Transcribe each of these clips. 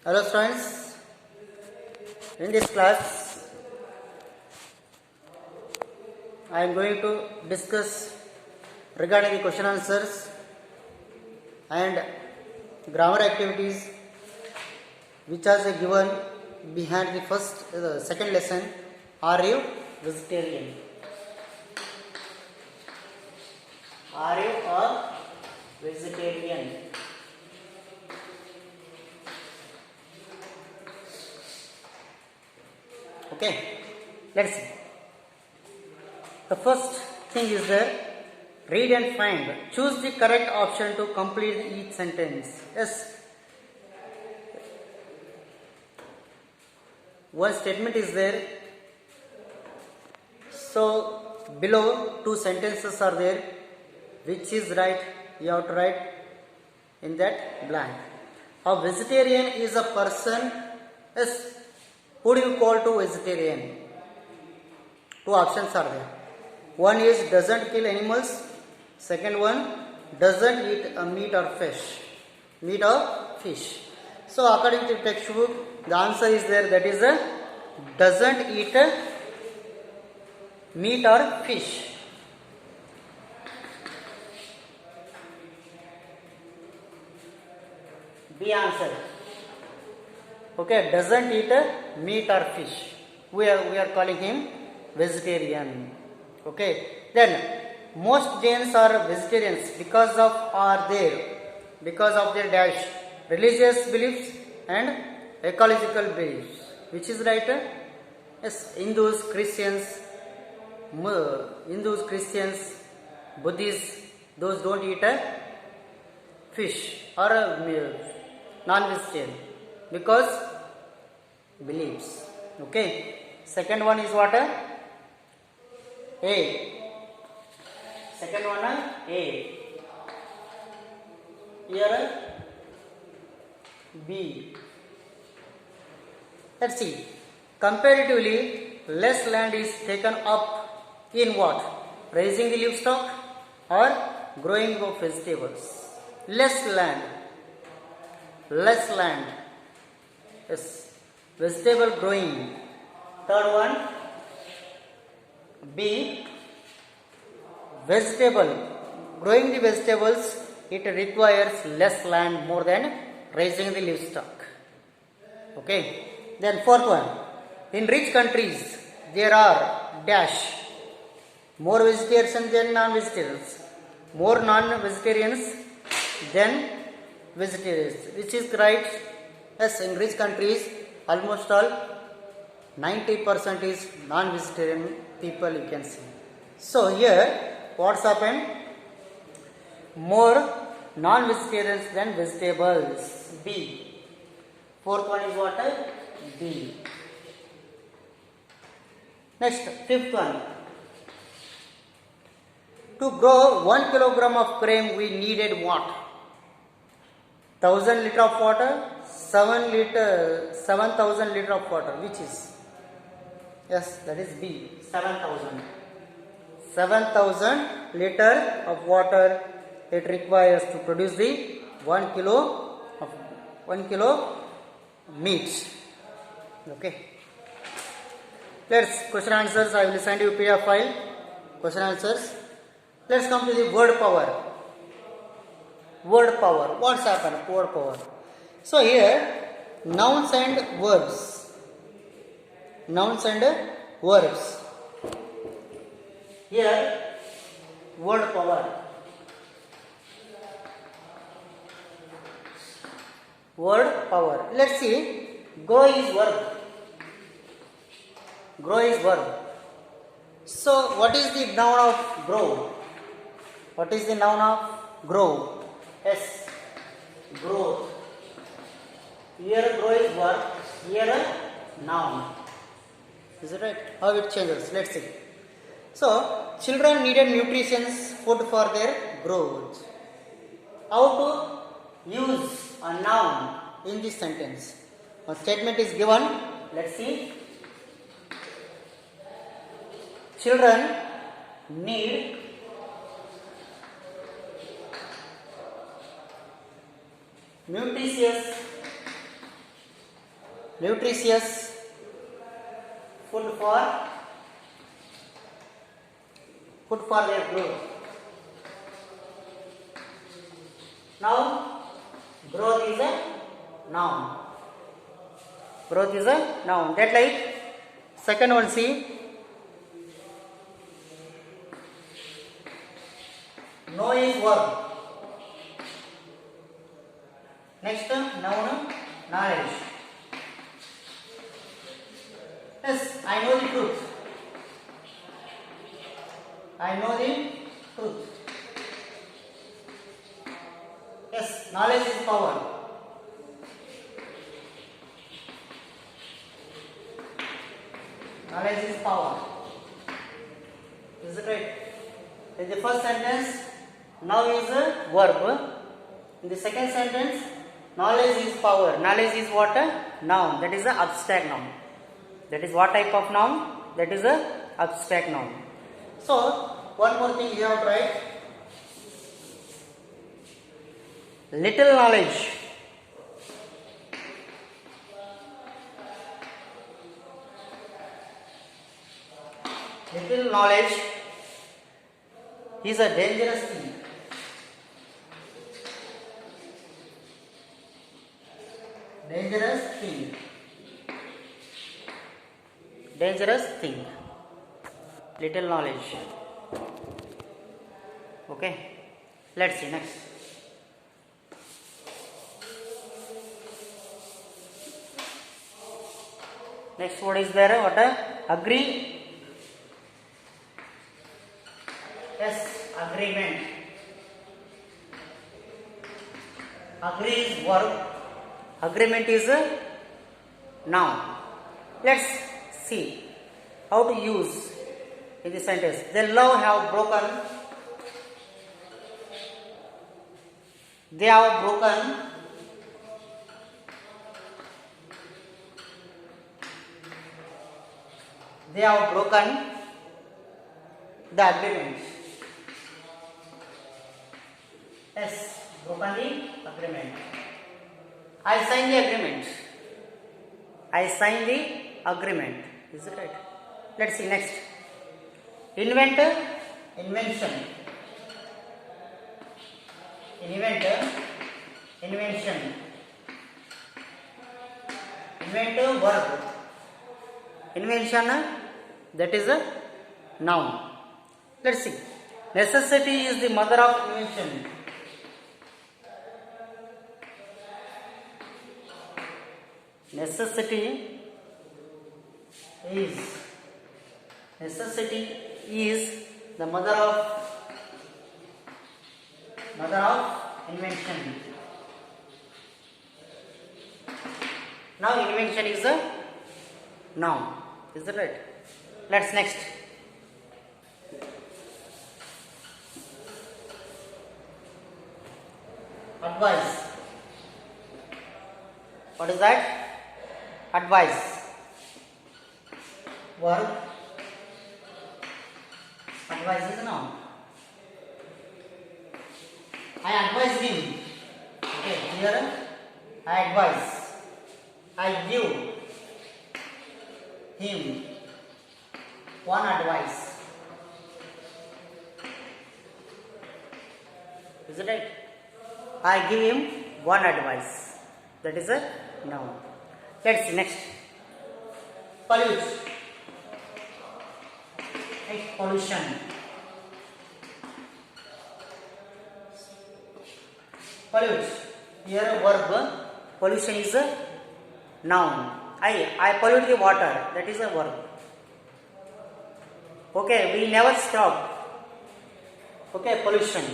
Hello students, in this class I am going to discuss regarding the question answers and grammar activities which are given behind the second lesson. Are you vegetarian? Are you a vegetarian? Okay, let's see. The first thing is that read and find. Choose the correct option to complete each sentence. Yes. One statement is there. So below two sentences are there. Which is right? You have to write in that blank. A vegetarian is a person. Yes. Who do you call to vegetarian? Two options are there. One is doesn't kill animals. Second one doesn't eat meat or fish. Meat or fish. So according to textbook, the answer is there. That is doesn't eat meat or fish. B answer. Okay, doesn't eat meat or fish. We are calling him vegetarian. Okay, then most Jains are vegetarians because of their dash religious beliefs and ecological beliefs. Which is right? Yes, Hindus, Christians, Buddhists, those don't eat fish or non-vegetarian because beliefs. Okay. Second one is what? A. Second one A. Here B. Let's see. Comparatively, less land is taken up in what? Raising the livestock or growing of vegetables. Less land. Yes. Vegetable growing. Third one B. Vegetable. Growing the vegetables, it requires less land more than raising the livestock. Okay. Then fourth one. In rich countries, there are dash. More vegetarians than non-vegetarians. More non-vegetarians than vegetarians. Which is right? Yes, in rich countries, almost all 90% is non-vegetarian people, you can see. So here, what's happened? More non-vegetarians than vegetables. B. Fourth one is what? B. Next, fifth one. To grow 1 kilogram of grain, we needed what? 1000 liter of water, 7,000 liter of water. Which is? Yes, that is B. 7,000. 7,000 liter of water it requires to produce the 1 kilo meat. Okay. Let's question answers. I will send you PDF file. Question answers. Let's come to the word power. Word power. What's happened? Word power. So here, nouns and verbs. Nouns and verbs. Here, word power. Word power. Let's see. Grow is verb. Grow is verb. So, what is the noun of grow? What is the noun of grow? Yes, growth. Here grow is verb. Here noun. Is it right? How it changes? Let's see. So, children needed nutritious food for their growth. How to use a noun in this sentence? A statement is given. Let's see. Children need nutritious nutritious food for their growth. Now growth is a noun. Growth is a noun. That like second one, see, know is verb. Next noun, knowledge. Yes, I know the truth. I know the truth. Yes, knowledge is power. Knowledge is power. Is it right? In the first sentence, now is a verb. In the second sentence, knowledge is power. Knowledge is what? A noun. That is a abstract noun. That is what type of noun? That is a abstract noun. So, one more thing you have to write. Little knowledge. Little knowledge is a dangerous thing. Dangerous thing. Dangerous thing. Little knowledge. Okay. Let's see next. Next word is there. What? Agree. Yes, agreement. Agree is verb. Agreement is a noun. Let's see how to use in the sentence. Their love have broken. They have broken. They have broken the agreement. Yes, broken the agreement. I sign the agreement. I sign the agreement. Is it right? Let's see next. Inventor, invention. Inventor, invention. Inventor, verb. Invention, that is a noun. Let's see. Necessity is the mother of invention. Necessity is the mother of invention. Now invention is a noun. Is that right? Let's next. Advice. What is that? Advice. Verb. Advice is a noun. I advise him. Okay, here I advise. I give him one advice. Is it right? I give him one advice. That is a noun. Let's see next. Pollute. Right, pollution. Pollute. Here a verb. Pollution is a noun. I pollute the water. That is a verb. Okay, we never stop. Okay, pollution.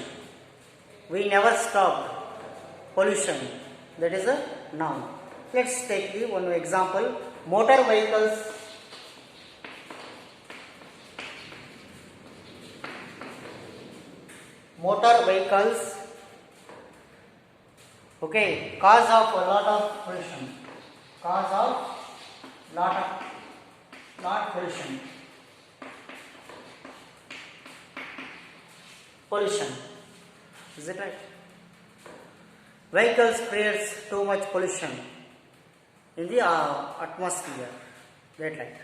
We never stop. Pollution. That is a noun. Let's take the one example. Motor vehicles. Motor vehicles. Okay, cause of a lot of pollution. Cause of lot pollution. Pollution. Is it right? Vehicles creates too much pollution. in the atmosphere. That light.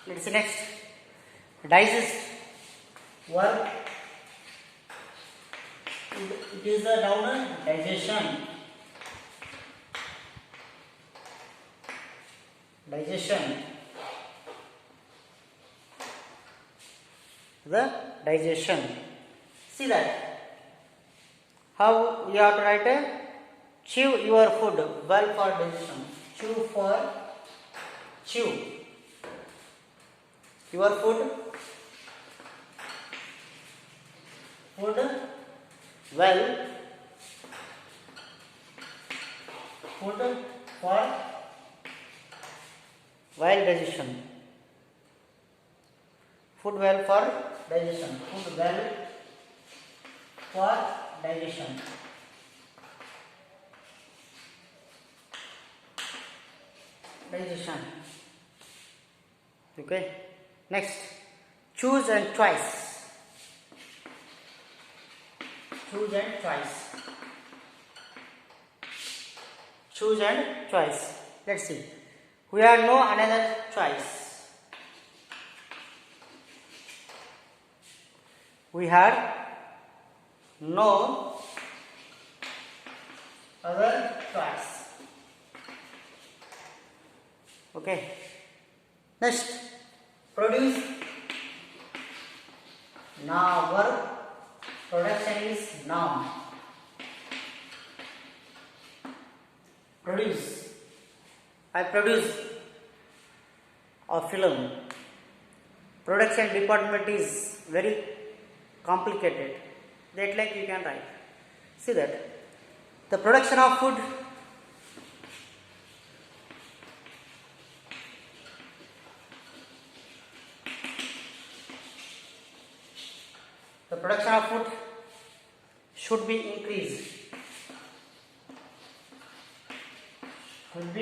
Let's see next. Digest. Work. It is the noun digestion. Digestion. The digestion. See that. How you have to write a chew your food well for digestion. Chew your food well food for while digestion. Food well for digestion. Food well for digestion. Digestion. Okay. Next. Choose and choice. Choose and choice. Choose and choice. Let's see. We have no another choice. We had no other choice. Okay. Next, produce. Now verb. Production is noun. Produce. I produce a film. Production department is very complicated. That like you can write. See that. The production of food should be increased. Should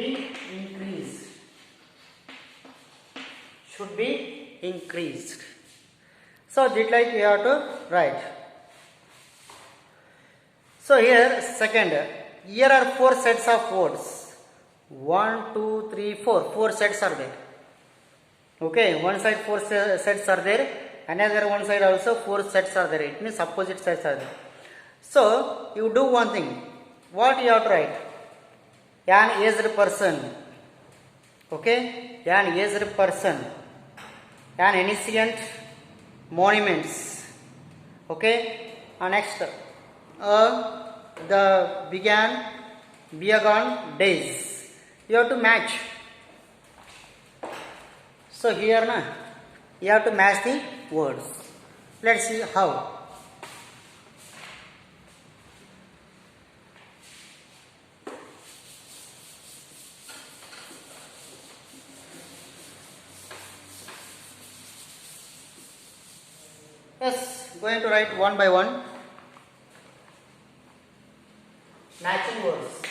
be increased. So that like we have to write. So here second, here are 4 sets of words. 1, 2, 3, 4. 4 sets are there. Okay, one side 4 sets are there. Another one side also 4 sets are there. It means opposite sets are there. So you do one thing. What you have to write? An aged person. Okay, an aged person. An ancient monuments. Okay, next the bygone days. You have to match. So here na, you have to match the words. Let's see how. Yes, going to write one by one. Matching words.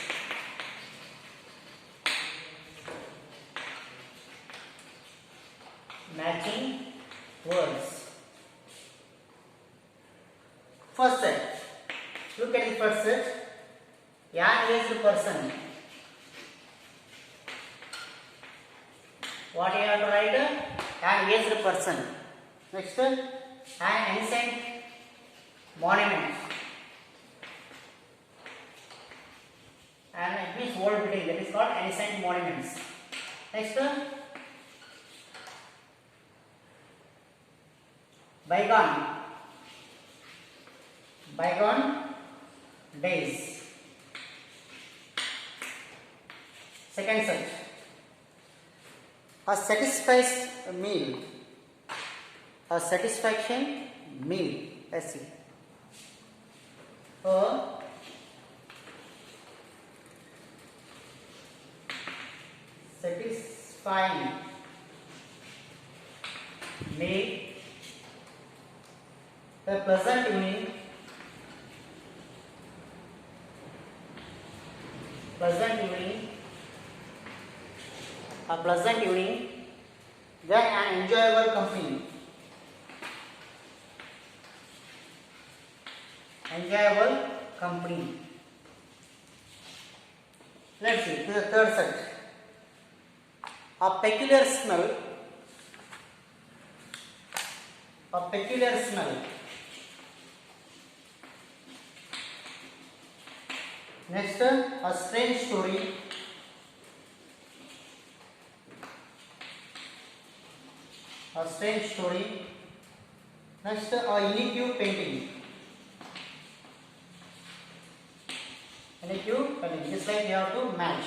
Matching words. First set. Look at the first set. An aged person. What you have to write? An aged person. Next, an ancient monument. And it means old building, that is called ancient monuments. Next, bygone days. Second set, a satisfies meal. A satisfaction meal. Let's see. A satisfying meal. A pleasant evening. A pleasant evening. Then an enjoyable company. enjoyable company. Let's see the third set. A peculiar smell. A peculiar smell. Next, a strange story. A strange story. Next, a unique painting. Unique painting. This like you have to match.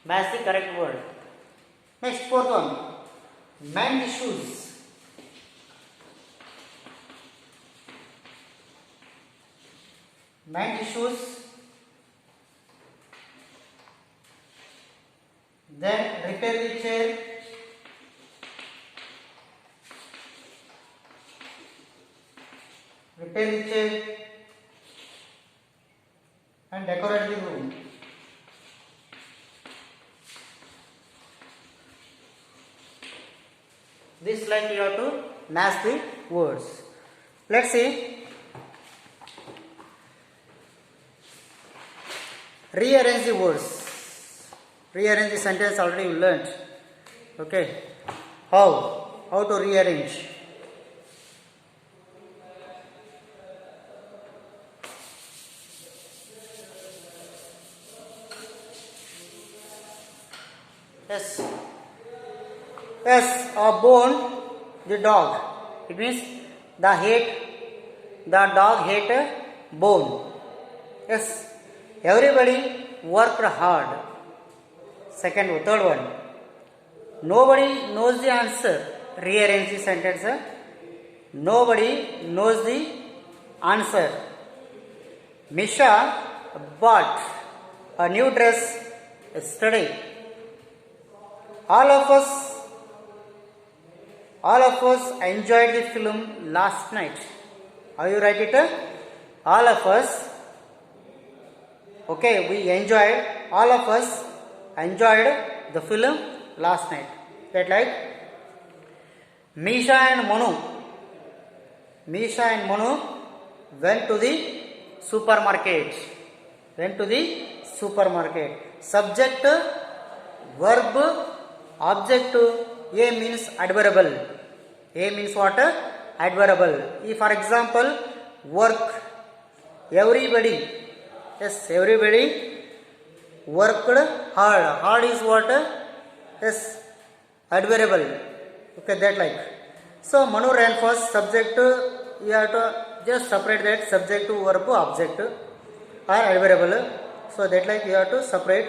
Match the correct word. Next, fourth one. Mend shoes. Mend shoes. Then repair the chair. Repair the chair and decorate the room. This like you have to match the words. Let's see. Rearrange the words. Rearrange the sentence already you learnt. Okay. How? How to rearrange? Yes. Yes, a bone the dog. It means the dog hate a bone. Yes. Everybody worked hard. Second, third one. Nobody knows the answer. Rearrange the sentence. Nobody knows the answer. Misha bought a new dress yesterday. All of us enjoyed the film last night. How you write it? All of us. Okay, all of us enjoyed the film last night. That like Misha and Manu went to the supermarket. Subject, verb, object. A means adverbial. A means what? Adverbial. If for example work, everybody worked hard. Hard is what? Yes, adverbial. Okay, that like. So Manu ran first. Subject, you have to just separate that subject to verb, object or adverbial. So that like you have to separate.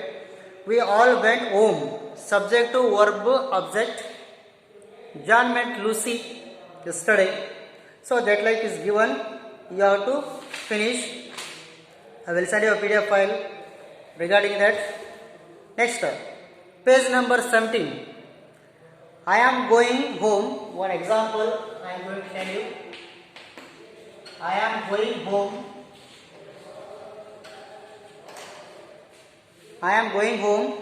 We all went home. Subject to verb, object. John met Lucy yesterday. So that like is given. You have to finish. I will send you a PDF file regarding that. Next, page number 17. I am going home. One example I am going to tell you. I am going home. I am going home.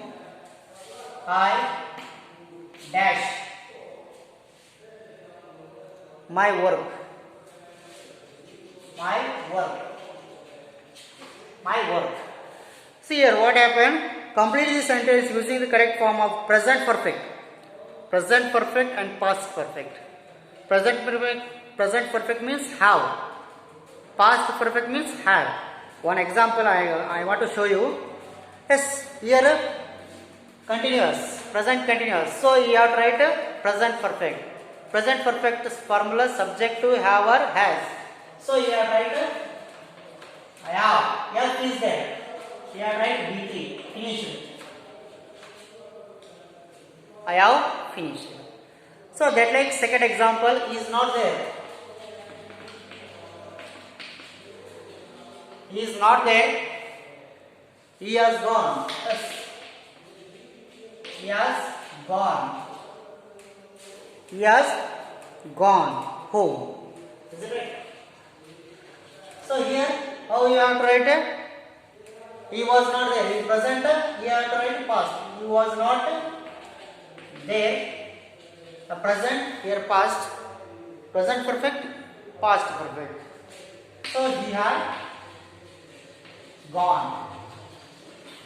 I dash my work. See here what happened. Complete the sentence using the correct form of present perfect. Present perfect and past perfect. Present perfect means have. Past perfect means have. One example I want to show you. Yes, here continuous, present continuous. So you have to write present perfect. Present perfect formula subject to have or has. So you have to write I have. F is there. You have to write B3. Finished. I have finished. So that like second example is not there. He is not there. He has gone. Yes. He has gone. He has gone home. Is it right? So here, how you have to write it? He was not there. In present, you have to write past. He was not there. The present, here past. Present perfect, past perfect. So he had gone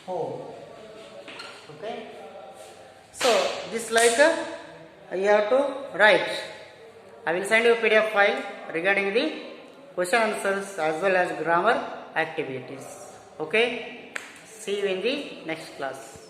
home. Okay. So this like you have to write. I will send you a PDF file regarding the question answers as well as grammar activities. Okay. See you in the next class.